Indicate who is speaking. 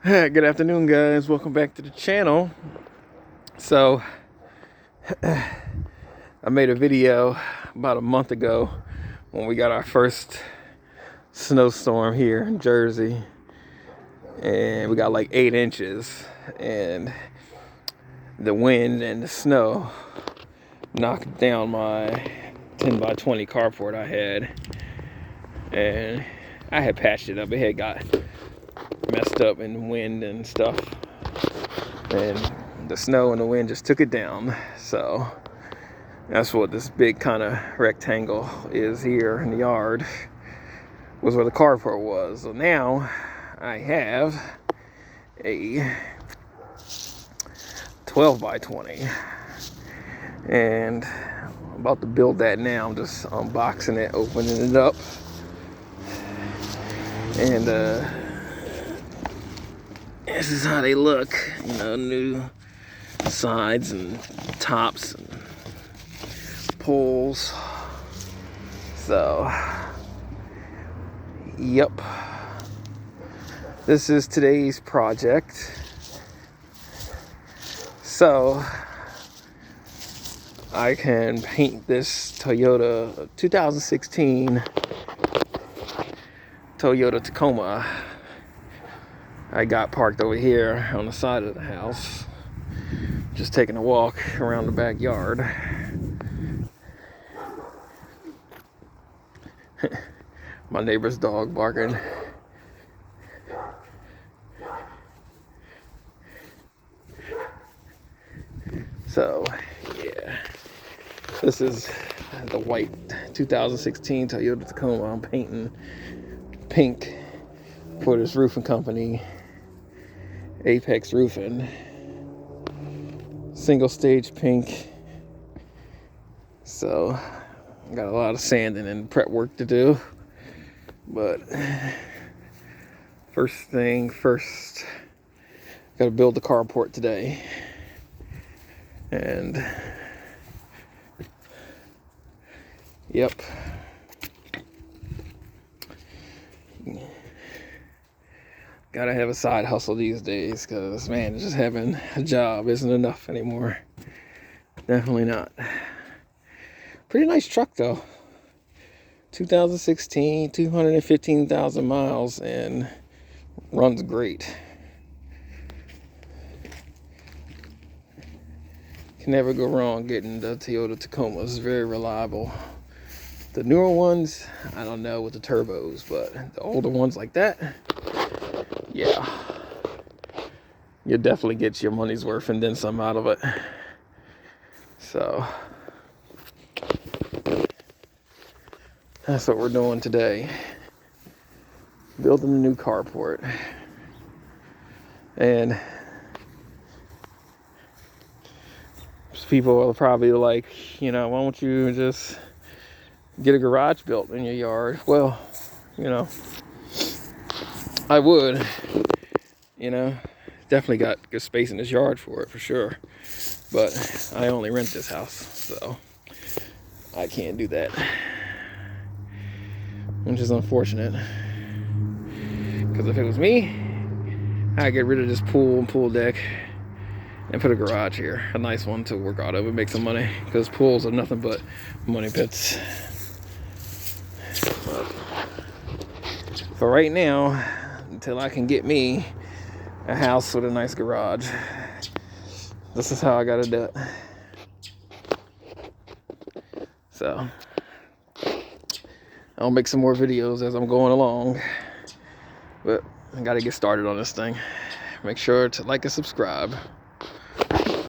Speaker 1: Good afternoon, guys. Welcome back to the channel. So I made a video about a month ago when we got our first snowstorm here in Jersey, and we got like 8 inches, and the wind and the snow knocked down my 10 by 20 carport I had, and I had patched it up. It had got messed up in the wind and stuff, and the snow and the wind just took it down. So that's what this big kind of rectangle is here in the yard, was where the carport was. So now I have a 12 by 20, and I'm about to build that now. I'm just unboxing it, opening it up, and this is how they look, new sides and tops and poles. So, yep, this is today's project. So, I can paint this Toyota 2016 Toyota Tacoma I got parked over here on the side of the house, just taking a walk around the backyard. My neighbor's dog barking. So, yeah, this is the white 2016 Toyota Tacoma I'm painting pink for this roofing company, Apex Roofing. Single stage pink. So got a lot of sanding and prep work to do, but first thing first, gotta build the carport today. And yep, gotta have a side hustle these days, because man, just having a job isn't enough anymore. Definitely not. Pretty nice truck though. 2016, 215,000 miles, and runs great. Can never go wrong getting the Toyota Tacoma. It's very reliable. The newer ones, I don't know with the turbos, but the older ones like that, yeah, you'll definitely get your money's worth and then some out of it. So that's what we're doing today, building a new carport. And people are probably like, why don't you just get a garage built in your yard? Well, I would, definitely got good space in this yard for it, for sure. But I only rent this house, so I can't do that, which is unfortunate. Because if it was me, I'd get rid of this pool and pool deck and put a garage here, a nice one to work out of and make some money, because pools are nothing but money pits. For right now, until I can get me a house with a nice garage, this is how I gotta do it. So I'll make some more videos as I'm going along, but I gotta get started on this thing. Make sure to like and subscribe.